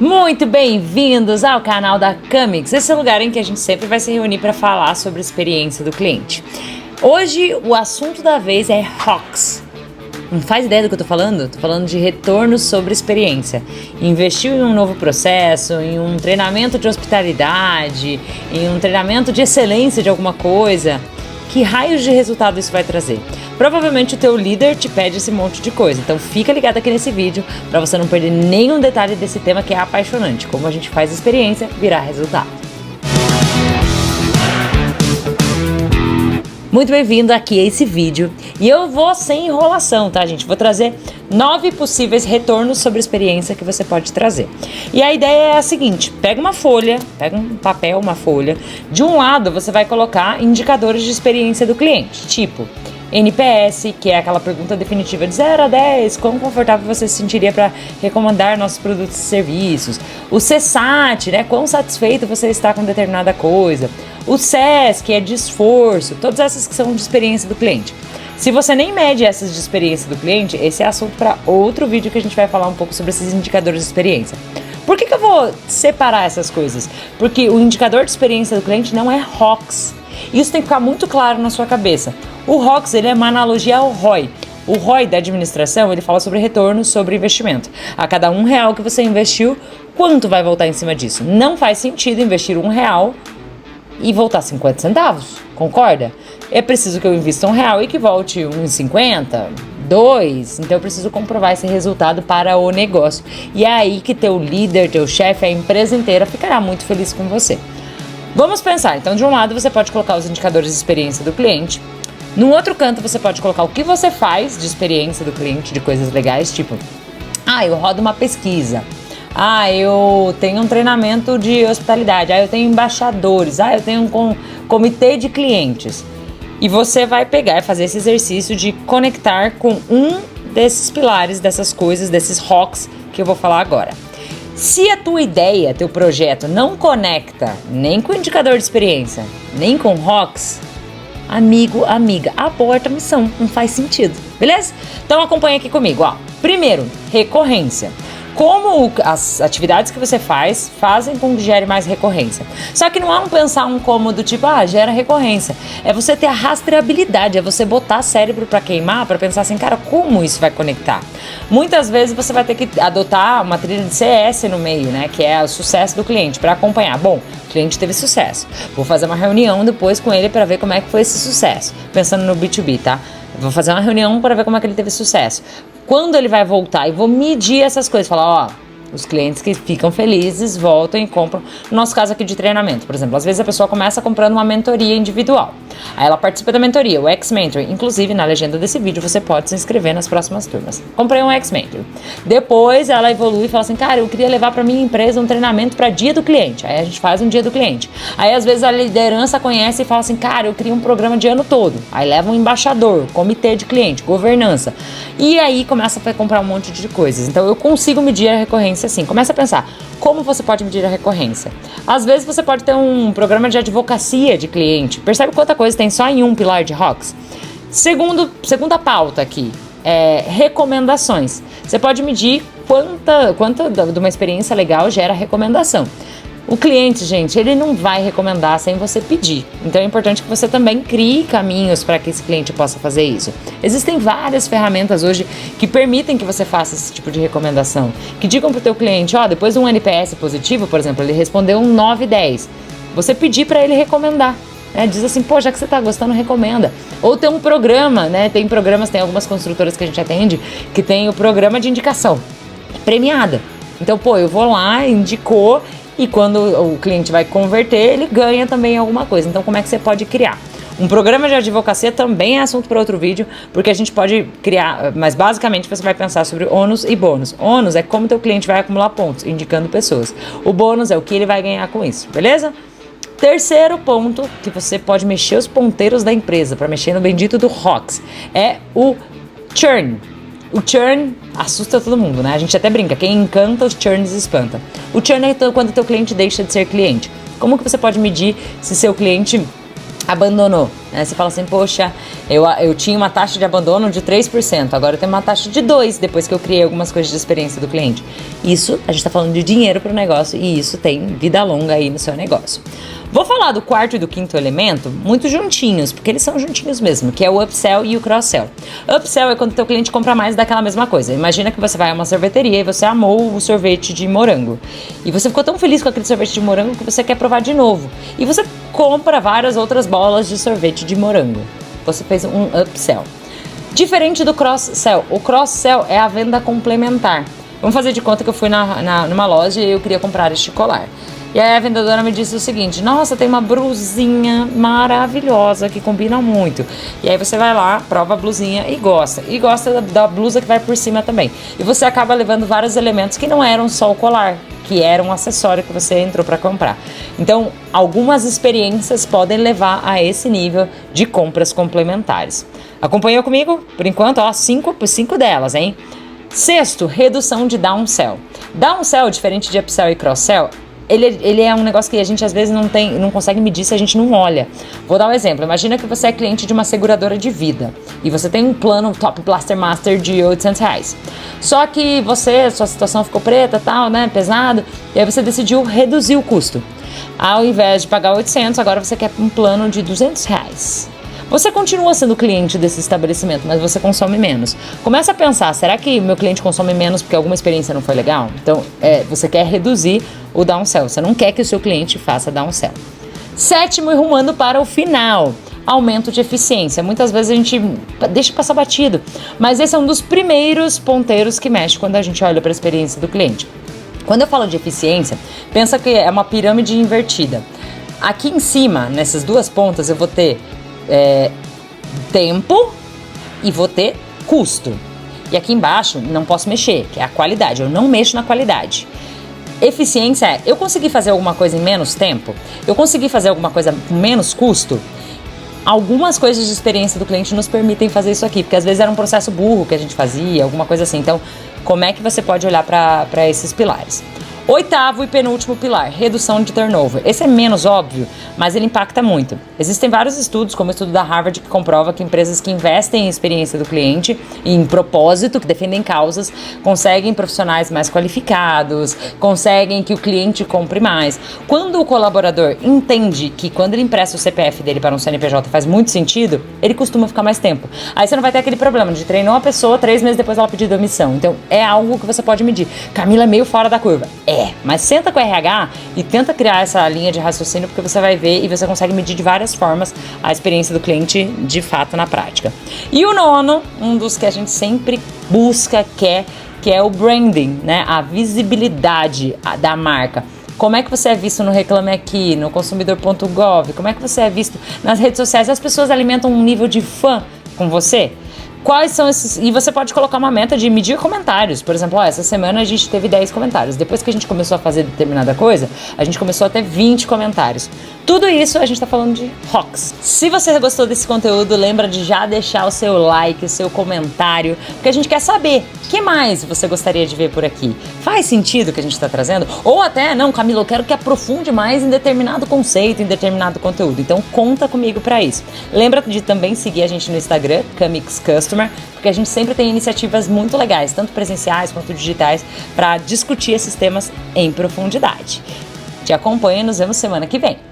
Muito bem-vindos ao canal da Camix, esse é o lugar em que a gente sempre vai se reunir para falar sobre a experiência do cliente. Hoje o assunto da vez é ROCs. Não faz ideia do que eu tô falando? Tô falando de retorno sobre experiência. Investiu em um novo processo, em um treinamento de hospitalidade, em um treinamento de excelência de alguma coisa. Que raios de resultado isso vai trazer? Provavelmente o teu líder te pede esse monte de coisa, então fica ligado aqui nesse vídeo para você não perder nenhum detalhe desse tema que é apaixonante, como a gente faz experiência virar resultado. Muito bem-vindo aqui a esse vídeo e eu vou sem enrolação, tá, gente? Vou trazer 9 possíveis retornos sobre experiência que você pode trazer. E a ideia é a seguinte: pega uma folha, pega um papel, uma folha. De um lado você vai colocar indicadores de experiência do cliente, tipo NPS, que é aquela pergunta definitiva de 0 a 10, quão confortável você se sentiria para recomendar nossos produtos e serviços. O CSAT, né, quão satisfeito você está com determinada coisa. O SES, que é de esforço, todas essas que são de experiência do cliente. Se você nem mede essas de experiência do cliente, esse é assunto para outro vídeo que a gente vai falar um pouco sobre esses indicadores de experiência. Por que eu vou separar essas coisas? Porque o indicador de experiência do cliente não é ROCs. Isso tem que ficar muito claro na sua cabeça. O ROCs, ele é uma analogia ao ROI. O ROI da administração, ele fala sobre retorno sobre investimento. A cada R$1 que você investiu, quanto vai voltar em cima disso? Não faz sentido investir R$1 e voltar 50 centavos, concorda? É preciso que eu invista R$1 e que volte 1,50, 2. Então eu preciso comprovar esse resultado para o negócio. E é aí que teu líder, teu chefe, a empresa inteira ficará muito feliz com você. Vamos pensar, então de um lado você pode colocar os indicadores de experiência do cliente. No outro canto você pode colocar o que você faz de experiência do cliente, de coisas legais, tipo, eu rodo uma pesquisa. Eu tenho um treinamento de hospitalidade. Eu tenho embaixadores. Eu tenho um comitê de clientes. E você vai pegar e fazer esse exercício de conectar com um desses pilares, dessas coisas, desses ROCs que eu vou falar agora. Se a tua ideia, teu projeto não conecta nem com o indicador de experiência, nem com ROCs, amigo, amiga, aborta a missão. Não faz sentido. Beleza? Então acompanha aqui comigo. Primeiro, recorrência. Como as atividades que você fazem com que gere mais recorrência. Só que não é pensar um como do tipo, gera recorrência. É você ter a rastreabilidade, é você botar cérebro para queimar, para pensar assim, cara, como isso vai conectar? Muitas vezes você vai ter que adotar uma trilha de CS no meio, né, que é o sucesso do cliente, para acompanhar. Bom, o cliente teve sucesso. Vou fazer uma reunião depois com ele para ver como é que foi esse sucesso. Pensando no B2B, tá? Vou fazer uma reunião para ver como é que ele teve sucesso. Quando ele vai voltar, e vou medir essas coisas, falar, os clientes que ficam felizes voltam e compram. No nosso caso aqui de treinamento, por exemplo, às vezes a pessoa começa comprando uma mentoria individual. Aí ela participa da mentoria, o X-Mentor. Inclusive, na legenda desse vídeo, você pode se inscrever nas próximas turmas. Comprei um X-Mentor. Depois ela evolui e fala assim, cara, eu queria levar para minha empresa um treinamento para dia do cliente. Aí a gente faz um dia do cliente. Aí às vezes a liderança conhece e fala assim, cara, eu queria um programa de ano todo. Aí leva um embaixador, comitê de cliente, governança. E aí começa a comprar um monte de coisas. Então eu consigo medir a recorrência assim. Começa a pensar, como você pode medir a recorrência? Às vezes você pode ter um programa de advocacia de cliente. Percebe quanta coisa tem só em um pilar de ROCs? Segunda pauta aqui, recomendações. Você pode medir quanta de uma experiência legal gera recomendação. O cliente, gente, ele não vai recomendar sem você pedir. Então é importante que você também crie caminhos para que esse cliente possa fazer isso. Existem várias ferramentas hoje que permitem que você faça esse tipo de recomendação. Que digam para o teu cliente, depois de um NPS positivo, por exemplo, ele respondeu um 9/10. Você pedir para ele recomendar. Diz assim, já que você está gostando, recomenda. Ou tem um programa, né? Tem algumas construtoras que a gente atende que tem o programa de indicação premiada. Então, eu vou lá, indicou. E quando o cliente vai converter, ele ganha também alguma coisa. Então, como é que você pode criar? Um programa de advocacia também é assunto para outro vídeo, porque a gente pode criar, mas basicamente você vai pensar sobre ônus e bônus. Ônus é como teu cliente vai acumular pontos, indicando pessoas. O bônus é o que ele vai ganhar com isso, beleza? Terceiro ponto, que você pode mexer os ponteiros da empresa, para mexer no bendito do ROCs, é o churn. O churn assusta todo mundo, né? A gente até brinca, quem encanta, os churns espanta. O churn é quando o teu cliente deixa de ser cliente. Como que você pode medir se seu cliente abandonou, né? Você fala assim, poxa, eu tinha uma taxa de abandono de 3%, agora eu tenho uma taxa de 2% depois que eu criei algumas coisas de experiência do cliente. Isso, a gente tá falando de dinheiro para o negócio e isso tem vida longa aí no seu negócio. Vou falar do quarto e do quinto elemento muito juntinhos, porque eles são juntinhos mesmo, que é o upsell e o cross-sell. Upsell é quando o teu cliente compra mais daquela mesma coisa. Imagina que você vai a uma sorveteria e você amou o sorvete de morango. E você ficou tão feliz com aquele sorvete de morango que você quer provar de novo. E você compra várias outras bolas de sorvete de morango. Você fez um upsell. Diferente do cross-sell. O cross-sell é a venda complementar. Vamos fazer de conta que eu fui numa loja e eu queria comprar este colar. E aí a vendedora me disse o seguinte, nossa, tem uma blusinha maravilhosa que combina muito. E aí você vai lá, prova a blusinha e gosta. E gosta da blusa que vai por cima também. E você acaba levando vários elementos que não eram só o colar, que era um acessório que você entrou para comprar. Então, algumas experiências podem levar a esse nível de compras complementares. Acompanhou comigo? Por enquanto, ó, 5 delas, hein? Sexto, redução de downsell. Downsell, diferente de upsell e cross-sell, ele é um negócio que a gente às vezes não consegue medir se a gente não olha. Vou dar um exemplo. Imagina que você é cliente de uma seguradora de vida e você tem um plano Top Blaster Master de R$800. Só que sua situação ficou preta, tal, né, pesado, e aí você decidiu reduzir o custo. Ao invés de pagar 800, agora você quer um plano de R$200. Você continua sendo cliente desse estabelecimento, mas você consome menos. Começa a pensar, será que meu cliente consome menos porque alguma experiência não foi legal? Então, você quer reduzir o downsell, você não quer que o seu cliente faça downsell. Sétimo, e rumando para o final, aumento de eficiência. Muitas vezes a gente deixa passar batido, mas esse é um dos primeiros ponteiros que mexe quando a gente olha para a experiência do cliente. Quando eu falo de eficiência, pensa que é uma pirâmide invertida. Aqui em cima, nessas duas pontas, eu vou ter tempo e vou ter custo. E aqui embaixo não posso mexer, que é a qualidade. Eu não mexo na qualidade. Eficiência é, eu consegui fazer alguma coisa em menos tempo? Eu consegui fazer alguma coisa com menos custo? Algumas coisas de experiência do cliente nos permitem fazer isso aqui, porque às vezes era um processo burro que a gente fazia, alguma coisa assim. Então, como é que você pode olhar para esses pilares? Oitavo e penúltimo pilar, redução de turnover. Esse é menos óbvio, mas ele impacta muito. Existem vários estudos, como o estudo da Harvard, que comprova que empresas que investem em experiência do cliente, em propósito, que defendem causas, conseguem profissionais mais qualificados, conseguem que o cliente compre mais. Quando o colaborador entende que quando ele empresta o CPF dele para um CNPJ faz muito sentido, ele costuma ficar mais tempo. Aí você não vai ter aquele problema de treinar uma pessoa, 3 meses depois ela pedir demissão. Então, é algo que você pode medir. Camila é meio fora da curva. Mas senta com o RH e tenta criar essa linha de raciocínio, porque você vai ver e você consegue medir de várias formas a experiência do cliente de fato na prática. E o nono, um dos que a gente sempre busca, quer, que é o branding, né? A visibilidade da marca. Como é que você é visto no Reclame Aqui, no consumidor.gov? Como é que você é visto nas redes sociais? As pessoas alimentam um nível de fã com você? Quais são esses... E você pode colocar uma meta de medir comentários. Por exemplo, essa semana a gente teve 10 comentários. Depois que a gente começou a fazer determinada coisa, a gente começou a ter 20 comentários. Tudo isso a gente tá falando de ROX. Se você gostou desse conteúdo, lembra de já deixar o seu like, o seu comentário, porque a gente quer saber o que mais você gostaria de ver por aqui. Faz sentido o que a gente tá trazendo? Ou até, não, Camila, eu quero que aprofunde mais em determinado conceito, em determinado conteúdo. Então conta comigo para isso. Lembra de também seguir a gente no Instagram, Camix Customer, porque a gente sempre tem iniciativas muito legais, tanto presenciais quanto digitais, para discutir esses temas em profundidade. Te acompanho e nos vemos semana que vem.